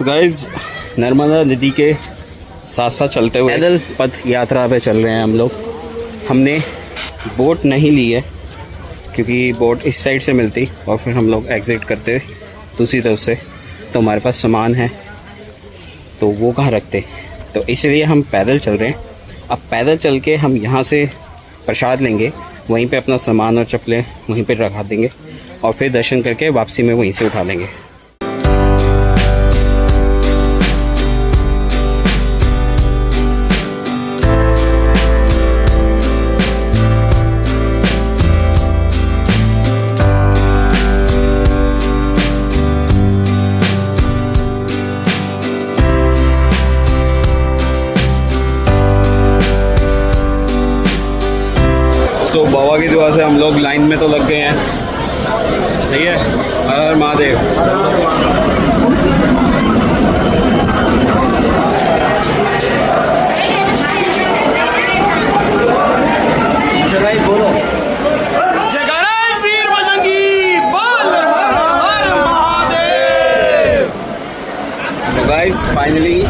Guys Narmada नदी के साथ साथ चलते हुए पैदल पथ यात्रा पे चल रहे हैं हम लोग। हमने बोट नहीं ली है क्योंकि बोट इस साइड से मिलती और फिर हम लोग एग्ज़िट करते दूसरी तरफ से, तो हमारे पास सामान है तो वो कहाँ रखते, तो इसलिए हम पैदल चल रहे हैं। अब पैदल चल के हम यहाँ से प्रसाद लेंगे, वहीं पे अपना सामान और चप्पलें वहीं पे रखा देंगे और फिर दर्शन करके वापसी में वहीं से उठा लेंगे। तो बाबा की दुआ से हम लोग लाइन में तो लग गए हैं। सही है, हर हर महादेव। बोलो जय वीर बजरंगी, बोल हर हर महादेव। तो गाइस फाइनली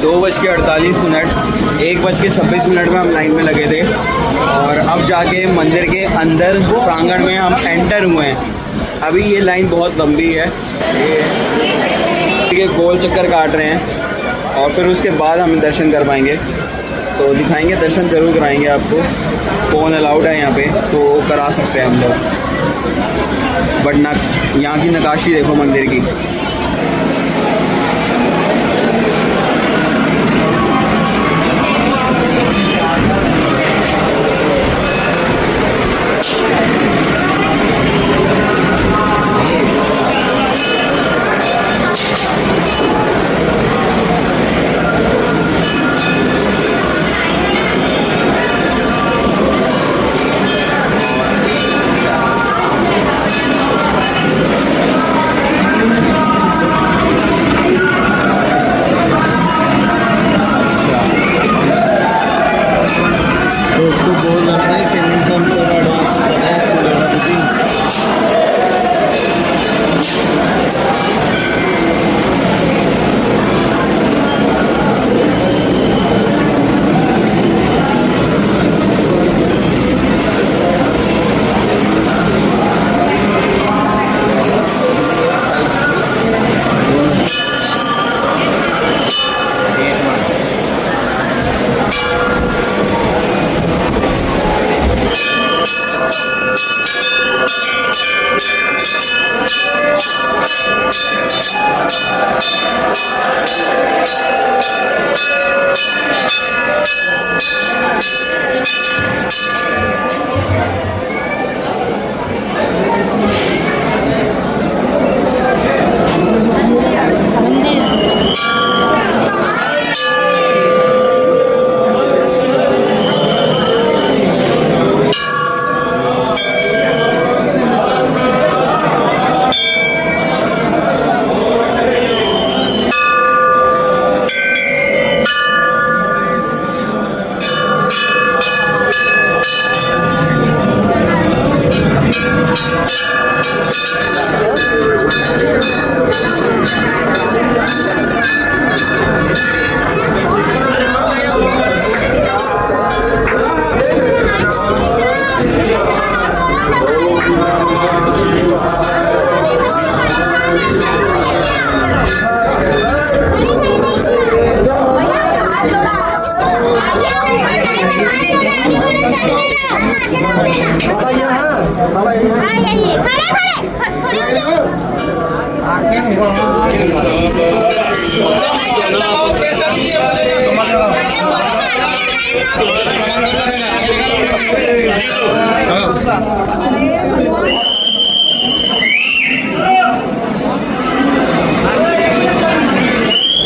2:48, 1:26 में हम लाइन में लगे थे और अब जाके मंदिर के अंदर प्रांगण में हम एंटर हुए हैं। अभी ये लाइन बहुत लंबी है, ये गोल चक्कर काट रहे हैं और फिर उसके बाद हम दर्शन कर पाएंगे, तो दिखाएंगे, दर्शन ज़रूर कराएंगे आपको। फ़ोन अलाउड है यहाँ पे तो करा सकते हैं हम लोग। बट ना यहाँ की नक्काशी देखो मंदिर की।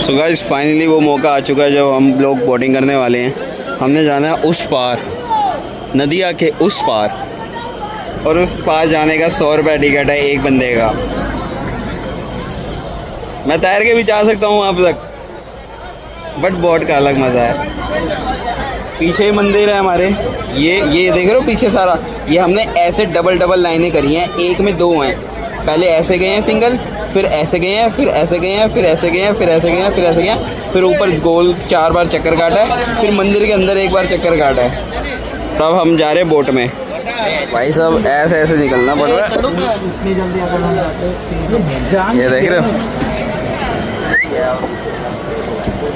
सो गाइस फाइनली वो मौका आ चुका है जब हम लोग बोटिंग करने वाले हैं। हमने जाना है उस पार, नदिया के उस पार, और उस पार जाने का 100 रुपये टिकट है एक बंदे का। मैं तैर के भी जा सकता हूँ वहाँ तक, बट बोट का अलग मज़ा है। पीछे मंदिर है हमारे, ये देख रहे हो पीछे सारा, ये हमने ऐसे डबल लाइनें करी हैं, एक में 2 हैं। पहले ऐसे गए हैं सिंगल, फिर ऐसे गए हैं, फिर ऐसे गए हैं, फिर ऐसे गए हैं, फिर ऐसे गए हैं, फिर ऐसे गए हैं, फिर ऊपर गोल 4 बार चक्कर काटा है, फिर मंदिर के अंदर 1 बार चक्कर काटा है। अब हम जा रहे हैं बोट में। भाई साहब ऐसे ऐसे निकलना पड़ रहा है। ये देख रहे हो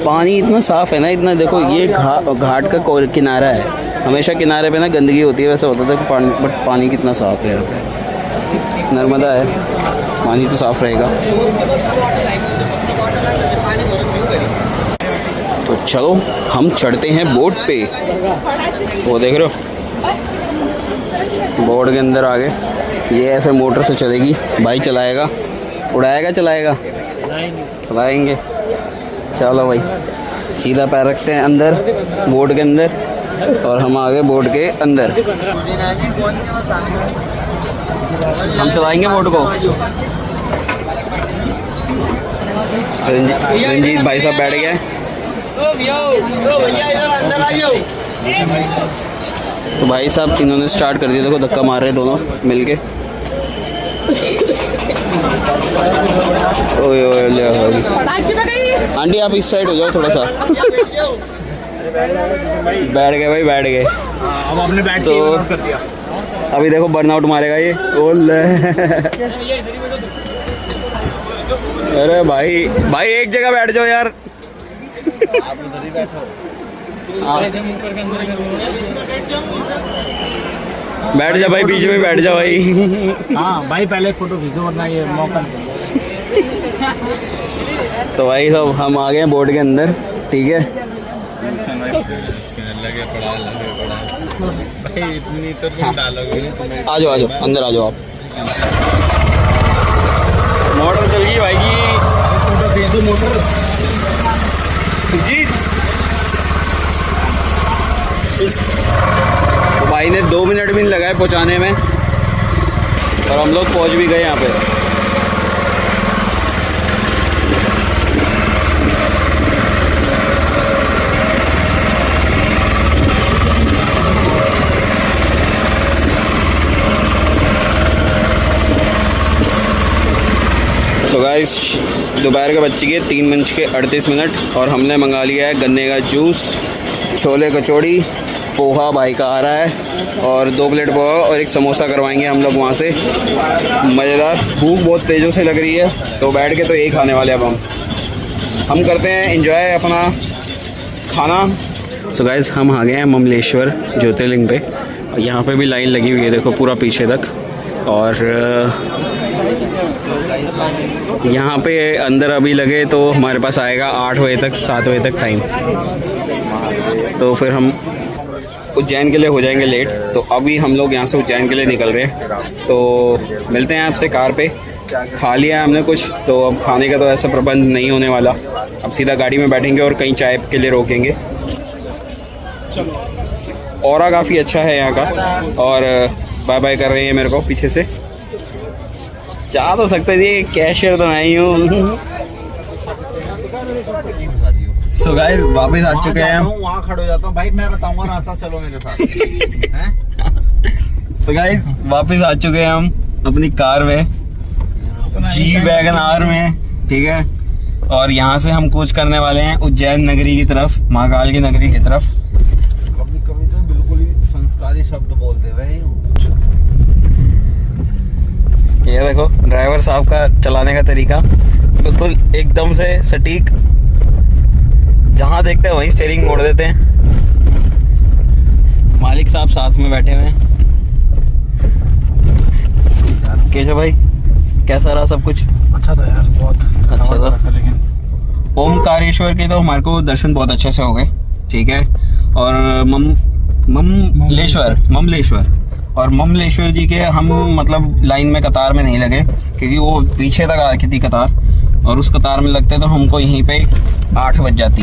पानी इतना साफ है ना, इतना देखो ये घाट का किनारा है। हमेशा किनारे पे ना गंदगी होती है, वैसे होता था पानी, बट पानी कितना साफ है यहाँ पे। नर्मदा है, पानी तो साफ रहेगा। तो चलो हम चढ़ते हैं बोट पे। वो देख रहे हो बोट के अंदर आगे ये ऐसे मोटर से चलेगी। भाई चलाएगा, उड़ाएगा, चलाएगा, चलाएंगे। चलो भाई सीधा पैर रखते हैं अंदर बोट के अंदर और हम आगे बोट के अंदर। हम चलाएंगे बोट को। रंजीत भाई साहब बैठ गए। तो भाई साहब इन्होंने स्टार्ट कर दिया, देखो धक्का मार रहे दोनों मिलके। ओए ओए ले आंटी आप इस साइड हो जाओ थोड़ा सा। बैठ गए भाई, बैठ गए। अब आपने बैठ तो कर दिया। अभी देखो बर्नआउट मारेगा ये। ओले अरे भाई भाई एक जगह बैठ जाओ यार। आप उधर ही बैठो। बैठ जा भाई, बीच में बैठ जा भाई। हाँ भाई पहले फोटो खींचो वरना ये मौका नहीं। तो भाई सब हम आ गए हैं बोट के अंदर, ठीक है। लगे पड़ा भाई, इतनी तो तुम डालोगे नहीं तुम्हें। आ जाओ अंदर आ जाओ आप। मोटर चल गई भाई की। फोटो खींचो मोटर जी। तो भाई ने 2 मिनट भी नहीं लगाए पहुंचाने में और हम लोग पहुंच भी गए यहाँ पे। तो गाइस दोपहर के बज चुके 3:38 और हमने मंगा लिया है गन्ने का जूस, छोले कचौड़ी, पोहा भाई का आ रहा है और 2 प्लेट पोहा और 1 समोसा करवाएंगे हम लोग वहाँ से। मज़ेदार। भूख बहुत तेज़ों से लग रही है तो बैठ के तो यही खाने वाले अब हम करते हैं एंजॉय अपना खाना। सो गाइस हम आ गए हैं ममलेश्वर ज्योतिर्लिंग पे। यहाँ पे भी लाइन लगी हुई है देखो पूरा पीछे तक। और यहाँ पे अंदर अभी लगे तो हमारे पास आएगा 8 बजे तक 7 बजे तक टाइम। तो फिर हम उज्जैन के लिए हो जाएंगे लेट। तो अभी हम लोग यहाँ से उज्जैन के लिए निकल रहे हैं। तो मिलते हैं आपसे कार पे। खा लिया है हमने कुछ, तो अब खाने का तो ऐसा प्रबंध नहीं होने वाला। अब सीधा गाड़ी में बैठेंगे और कहीं चाय के लिए रोकेंगे। ऑरा काफ़ी अच्छा है यहाँ का। और बाय बाय कर रहे हैं मेरे को पीछे से। चाह तो सकते जी, कैशियर तो मैं ही हूँ। सो गाइस वापस आ चुके हैं हम। वहाँ खड़े हो जाता हूँ भाई, मैं बताऊंगा रास्ता, चलो मेरे साथ। तो गाइस वापस आ चुके हैं हम अपनी कार में, जी वैगन आर में, ठीक है। और यहाँ से हम कूच करने वाले हैं उज्जैन नगरी की तरफ, महाकाल की नगरी की तरफ। कभी कभी तो बिल्कुल ही संस्कारी शब्द बोलते भाई। ये देखो ड्राइवर साहब का चलाने का तरीका बिल्कुल एकदम से सटीक। जहाँ देखते हैं वहीं स्टीयरिंग मोड़ देते हैं। मालिक साहब साथ में बैठे हुए हैं। केशव भाई कैसा रहा सब कुछ? अच्छा था यार, बहुत अच्छा था। लेकिन ओमकारेश्वर के तो हमारे को दर्शन बहुत अच्छे से हो गए, ठीक है। और ममलेश्वर जी के हम मतलब लाइन में कतार में नहीं लगे, क्योंकि वो पीछे तक आ रखी थी कतार। और उस कतार में लगते तो हमको यहीं पे 8 बज जाती,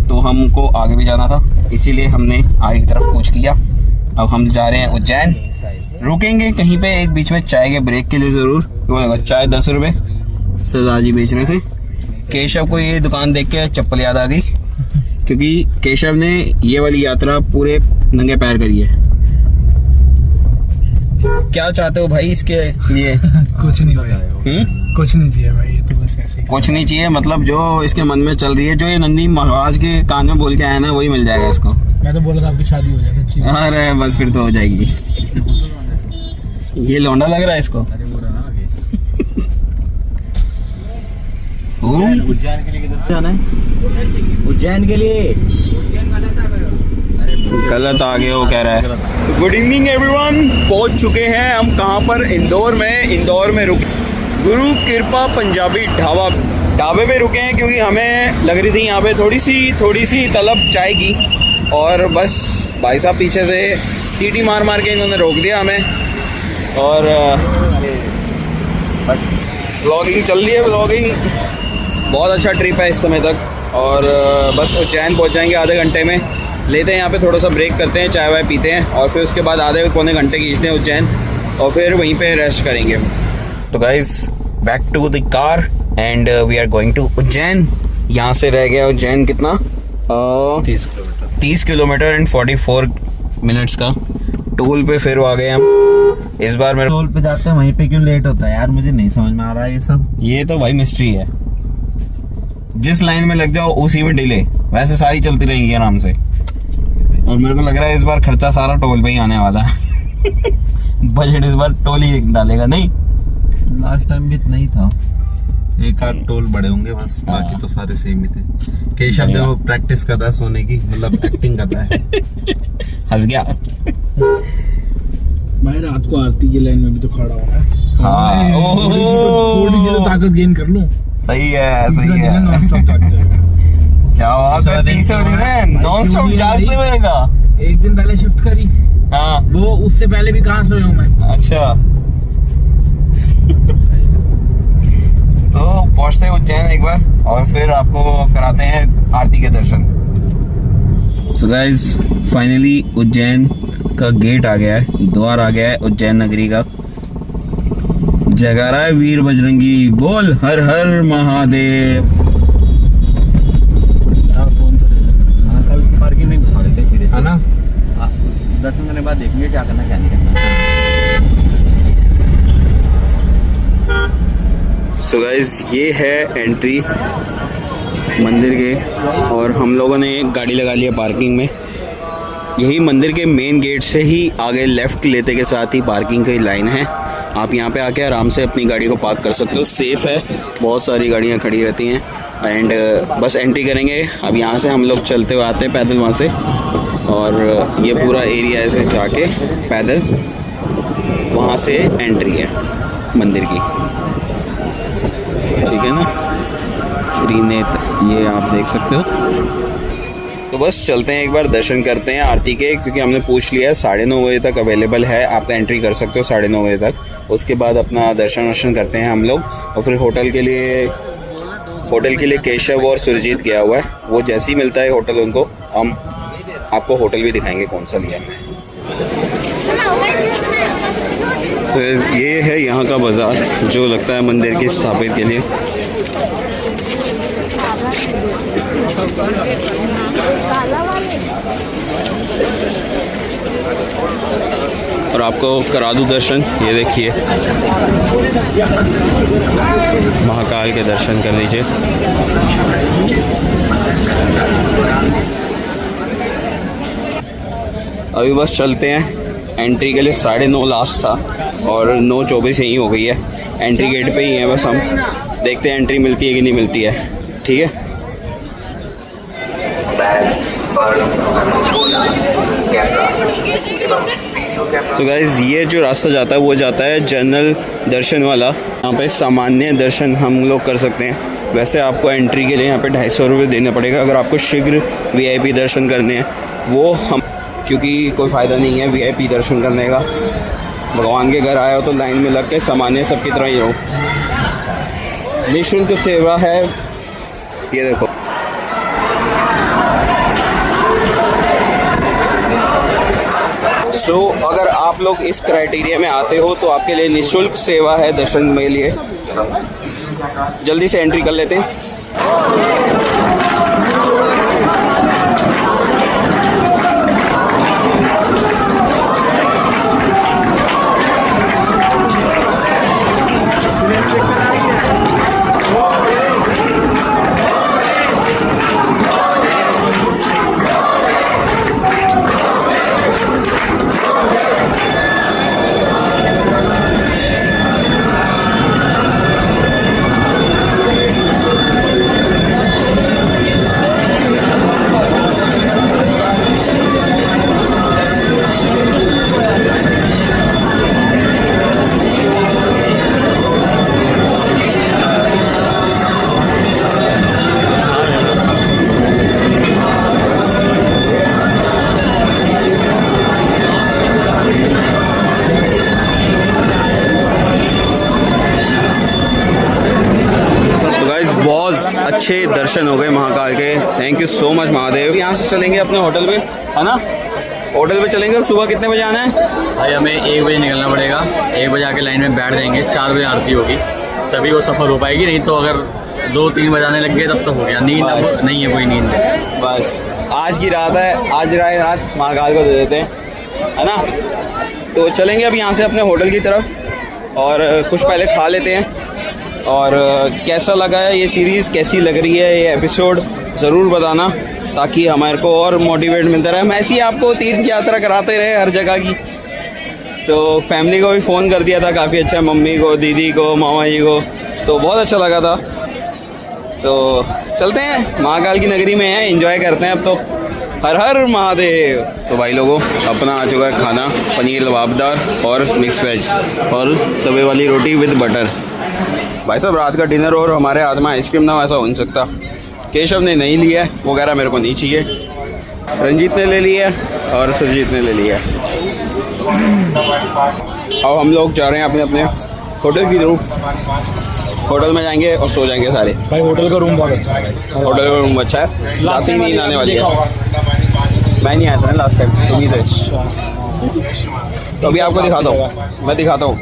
तो हमको आगे भी जाना था, इसीलिए हमने आगे की तरफ कूच किया। अब हम जा रहे हैं उज्जैन। रुकेंगे कहीं पे एक बीच में चाय के ब्रेक के लिए ज़रूर। वो चाय 10 रुपये सरदार जी बेच रहे थे। केशव को ये दुकान देख के चप्पल याद आ गई, क्योंकि केशव ने ये वाली यात्रा पूरे नंगे पैर करी है। क्या चाहते हो भाई इसके लिए? कुछ नहीं हो कुछ नहीं चाहिए भाई, ये तो बस ऐसे ही। कुछ नहीं चाहिए मतलब जो इसके मन में चल रही है, जो ये नंदी महाराज के कान में बोल के आया ना, वही मिल जाएगा इसको। मैं तो बोला था आपकी शादी हो जाए, सच्ची में। अरे बस फिर तो हो जाएगी। ये लौंडा लग रहा है इसको। उज्जैन के लिए किधर जाना है? उज्जैन के लिए गलत आ गए वो कह रहा है। गुड इवनिंग एवरीवन, पहुंच चुके हैं हम कहाँ पर? इंदौर में रुक गुरु कृपा पंजाबी ढाबे पे रुके हैं क्योंकि हमें लग रही थी यहाँ पे थोड़ी सी तलब चाय की, और बस भाई साहब पीछे से सीटी मार के इन्होंने रोक दिया हमें। और व्लॉगिंग चल रही है, व्लॉगिंग बहुत अच्छा ट्रिप है इस समय तक। और बस उज्जैन पहुँच जाएंगे आधे घंटे में। लेते हैं यहाँ पे थोड़ा सा ब्रेक करते हैं, चाय वाय पीते हैं, और फिर उसके बाद आधे पौने घंटे खींचते हैं उज्जैन, और फिर वहीं पे रेस्ट करेंगे। तो guys back to the car and we are going to Ujjain. यहाँ से रह गया उज्जैन कितना? 30 किलोमीटर एंड 44 मिनट्स का। टोल पे फिर आ गए हम इस बार। मेरे टोल पे जाते हैं, वहीं पे क्यों लेट होता है यार? मुझे नहीं समझ में आ रहा है ये सब। ये तो भाई मिस्ट्री है। जिस लाइन में लग जाओ उसी में डिले, वैसे सारी चलती रहेंगी आराम से। और मेरे को लग रहा है इस बार खर्चा सारा टोल पे ही आने वाला है। बजट इस बार टोल ही डालेगा। नहीं, लास्ट टाइम भी इतना ही था, एक आध टोल बड़े होंगे बस, बाकी तो सारे सेम ही थे। केशव देखो प्रैक्टिस कर रहा है सोने की, मतलब एक्टिंग कर रहा है। हंस गया। भाई रात को आरती की लाइन में भी तो खड़ा हुआ है। हाँ, थोड़ी सी तो ताकत गेन कर लूं। सही है, तीसरा सही दिन है, है। नॉन स्टॉप ताकत है। क्या बात है, तीसरा दिन है नॉन स्टॉप जागते हुए का। एक दिन पहले शिफ्ट करी, हाँ वो उससे पहले भी कहाँ सोया हूँ मैं। अच्छा। तो पहुंचते हैं उज्जैन एक बार, और फिर आपको कराते हैं आरती के दर्शन। सो गाइज फाइनली उज्जैन का गेट आ गया है, द्वार आ गया है उज्जैन नगरी का। जयकारा है वीर बजरंगी बोल, हर हर महादेव। कल पार्किंग में घुसा देते सीधे, है ना? 10 मिनट के बाद देखेंगे क्या करना क्या नहीं करना। सो गाइज ये है एंट्री मंदिर के, और हम लोगों ने एक गाड़ी लगा लिया पार्किंग में। यही मंदिर के मेन गेट से ही आगे लेफ्ट लेते के साथ ही पार्किंग की लाइन है। आप यहाँ पे आके आराम से अपनी गाड़ी को पार्क कर सकते हो, सेफ़ है, बहुत सारी गाड़ियाँ खड़ी रहती हैं। एंड बस एंट्री करेंगे। अब यहाँ से हम लोग चलते हुए आते हैं पैदल वहाँ से, और ये पूरा एरिया ऐसे जाके पैदल वहाँ से एंट्री है मंदिर की, ठीक है ना? त्रिनेत्र ये आप देख सकते हो। तो बस चलते हैं एक बार, दर्शन करते हैं आरती के, क्योंकि हमने पूछ लिया है 9:30 बजे तक अवेलेबल है, आप एंट्री कर सकते हो 9:30 बजे तक। उसके बाद अपना दर्शन वर्शन करते हैं हम लोग, और फिर होटल के लिए केशव और सुरजीत गया हुआ है, वो जैसे ही मिलता है होटल उनको, हम आपको होटल भी दिखाएंगे कौन सा लिया है। तो ये है यहाँ का बाज़ार जो लगता है मंदिर की स्थापित के लिए। और आपको करा दूँ दर्शन, ये देखिए महाकाल के दर्शन कर लीजिए। अभी बस चलते हैं, एंट्री के लिए 9:30 लास्ट था, और 9:24 यहीं हो गई है। एंट्री गेट पे ही है बस, हम देखते हैं एंट्री मिलती है कि नहीं मिलती है, ठीक है? तो गाइज ये जो रास्ता जाता है वो जाता है जनरल दर्शन वाला। यहाँ पे सामान्य दर्शन हम लोग कर सकते हैं। वैसे आपको एंट्री के लिए यहाँ पे 250 रुपये देना पड़ेगा। अगर आपको शीघ्र VIP दर्शन करने हैं वो हम, क्योंकि कोई फ़ायदा नहीं है VIP दर्शन करने का। भगवान के घर आए हो तो लाइन में लग के सामान्य सबकी तरह ही रहो। निःशुल्क सेवा है, ये देखो। सो अगर आप लोग इस क्राइटेरिया में आते हो तो आपके लिए निःशुल्क सेवा है दर्शन के लिए। जल्दी से एंट्री कर लेते हैं। दर्शन हो गए महाकाल के। Thank you so much Mahadev. यहाँ से चलेंगे अपने होटल पे, है ना? होटल पे चलेंगे। और सुबह कितने बजे आना है भाई? हमें 1 बजे निकलना पड़ेगा। 1 बजे आके लाइन में बैठ जाएंगे। 4 बजे आरती होगी, तभी वो सफ़र हो पाएगी। नहीं तो अगर 2-3 बजाने लग गए तब तो हो गया। नींद अब बस। नहीं है, कोई नींद है। बस आज की रात है, आज रात महाकाल को दे देते हैं, है ना? तो चलेंगे अब यहाँ से अपने होटल की तरफ और कुछ पहले खा लेते हैं। और कैसा लगा है ये सीरीज़, कैसी लग रही है ये एपिसोड, ज़रूर बताना, ताकि हमारे को और मोटिवेट मिलता रहे। हम ऐसी आपको तीर्थ यात्रा कराते रहे हर जगह की। तो फैमिली को भी फ़ोन कर दिया था, काफ़ी अच्छा, मम्मी को, दीदी को, मामा जी को, तो बहुत अच्छा लगा था। तो चलते हैं, महाकाल की नगरी में हैं, एंजॉय करते हैं अब तो। हर हर महादेव। तो भाई लोगों, अपना आ चुका है खाना, पनीर लबाबदार और मिक्स वेज और तवे वाली रोटी विद बटर। भाई साहब रात का डिनर और हमारे हाथ में आइसक्रीम ना, ऐसा हो नहीं सकता। केशव ने नहीं लिया है, वो कह रहा मेरे को नहीं चाहिए। रंजीत ने ले लिया और सुरजीत ने ले लिया। अब हम लोग जा रहे हैं अपने अपने होटल की तरफ। होटल में जाएंगे और सो जाएंगे सारे। भाई होटल का रूम बहुत अच्छा है। होटल का रूम अच्छा है, रात ही नींद आने वाली है। मैं नहीं आया था ना लास्ट टाइम, तुम ही थे। तो अभी आपको दिखाता हूँ, मैं दिखाता हूँ।